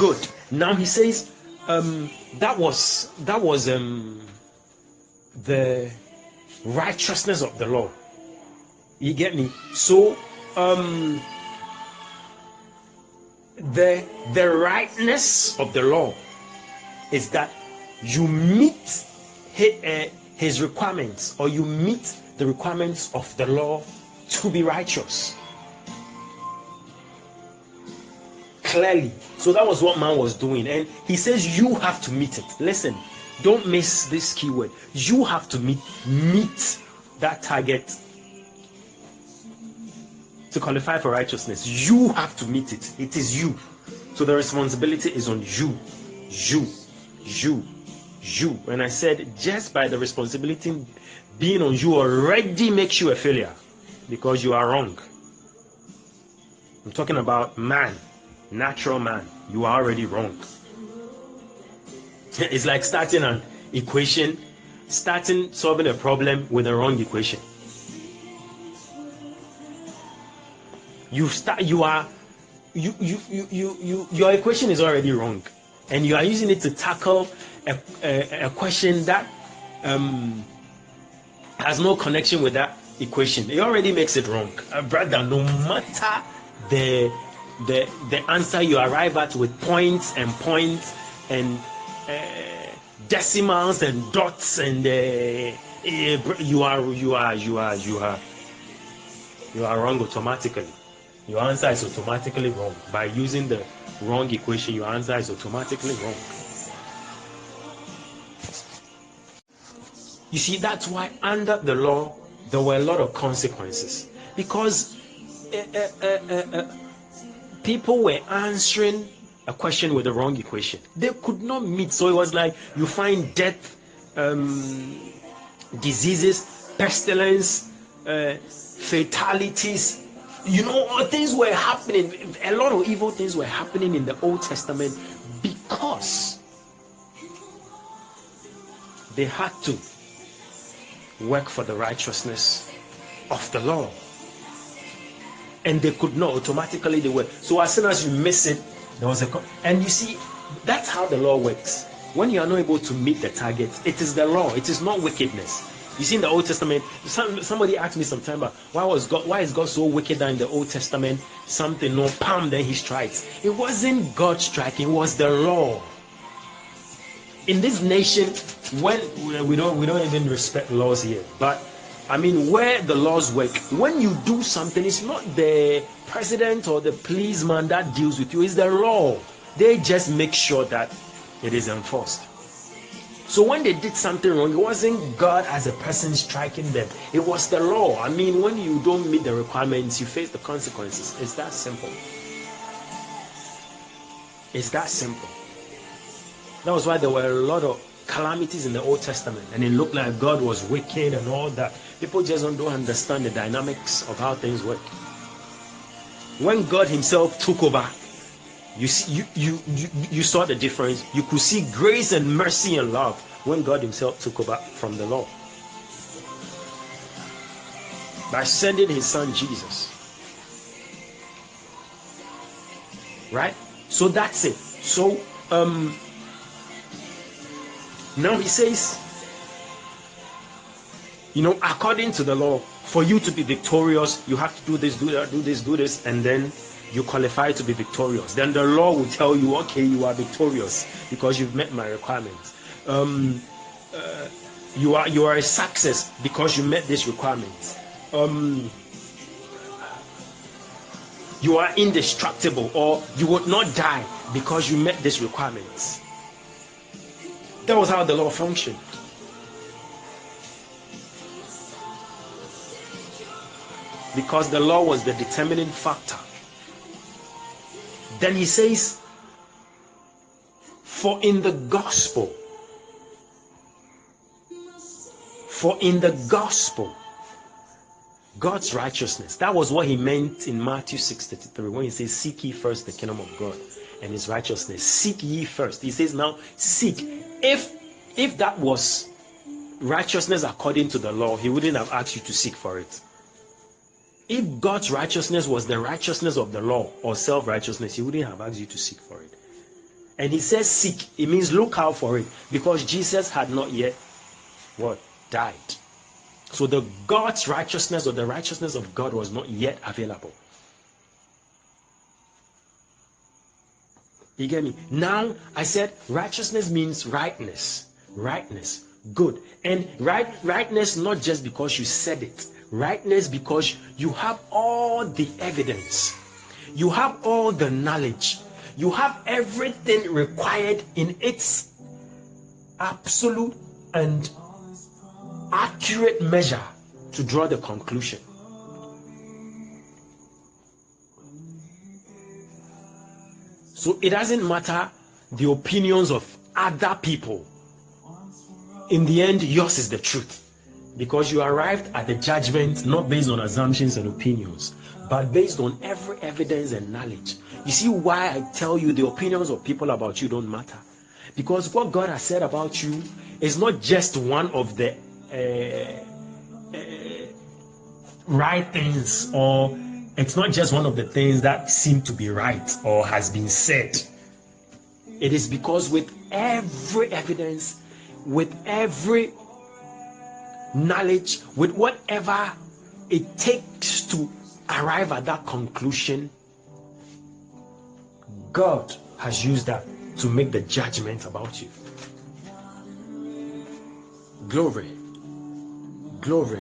Good. Now he says, that was the righteousness of the law. You get me? So the rightness of the law is that you meet his requirements, or you meet the requirements of the law to be righteous. Clearly. So that was what man was doing, and he says you have to meet it. Listen, don't miss this keyword. You have to meet that target to qualify for righteousness. You have to meet it. It is you. So the responsibility is on you. And I said, just by the responsibility being on you already makes you a failure, because you are wrong. I'm talking about man, natural man. You are already wrong. It's like starting an equation, solving a problem with a wrong equation. Your equation is already wrong, and you are using it to tackle a question that has no connection with that equation. It already makes it wrong. Brother, no matter the answer you arrive at with points and decimals and dots, and you are wrong automatically. Your answer is automatically wrong. By using the wrong equation, your answer is automatically wrong. You see, that's why under the law there were a lot of consequences, because people were answering a question with the wrong equation. They could not meet. So it was like you find death, diseases, pestilence, fatalities. Things were happening. A lot of evil things were happening in the Old Testament because they had to work for the righteousness of the law, and they could not. Automatically they were. So as soon as you miss it, there was and you see, that's how the law works. When you are not able to meet the target, it is the law. It is not wickedness. You see, in the Old Testament, somebody asked me sometime about why is God so wicked that in the Old Testament then he strikes. It wasn't God striking, it was the law. In this nation, when we don't even respect laws here, but I mean, where the laws work, when you do something, it's not the president or the policeman that deals with you, it's the law. They just make sure that it is enforced. So when they did something wrong, it wasn't God as a person striking them. It was the law. I mean, when you don't meet the requirements, you face the consequences. It's that simple. It's that simple. That was why there were a lot of calamities in the Old Testament, and it looked like God was wicked and all that. People just don't understand the dynamics of how things work. When God himself took over, you saw the difference. You could see grace and mercy and love when God himself took over from the law by sending his son Jesus. Right? So that's it. So now he says, according to the law, for you to be victorious, you have to do this, do that, do this, do this, and then you qualify to be victorious. Then the law will tell you, okay, you are victorious because you've met my requirements. You are a success because you met these requirements. You are indestructible, or you would not die because you met these requirements. That was how the law functioned. Because the law was the determining factor. Then he says, for in the gospel, God's righteousness. That was what he meant in Matthew 6:33 when he says, seek ye first the kingdom of God and his righteousness. Seek ye first. He says now, seek. If that was righteousness according to the law, he wouldn't have asked you to seek for it. If God's righteousness was the righteousness of the law or self-righteousness, he wouldn't have asked you to seek for it. And he says seek. It means look out for it, because Jesus had not yet what? Died. So the God's righteousness, or the righteousness of God, was not yet available. You get me? Now I said righteousness means rightness. Rightness. Good. And rightness not just because you said it. Rightness because you have all the evidence. You have all the knowledge. You have everything required in its absolute and accurate measure to draw the conclusion. So it doesn't matter the opinions of other people. In the end, yours is the truth, because you arrived at the judgment not based on assumptions and opinions, but based on every evidence and knowledge. You see why I tell you the opinions of people about you don't matter? Because what God has said about you is not just one of the right things, or it's not just one of the things that seem to be right or has been said. It is because with every evidence, with every knowledge, with whatever it takes to arrive at that conclusion, God has used that to make the judgment about you. Glory. Glory.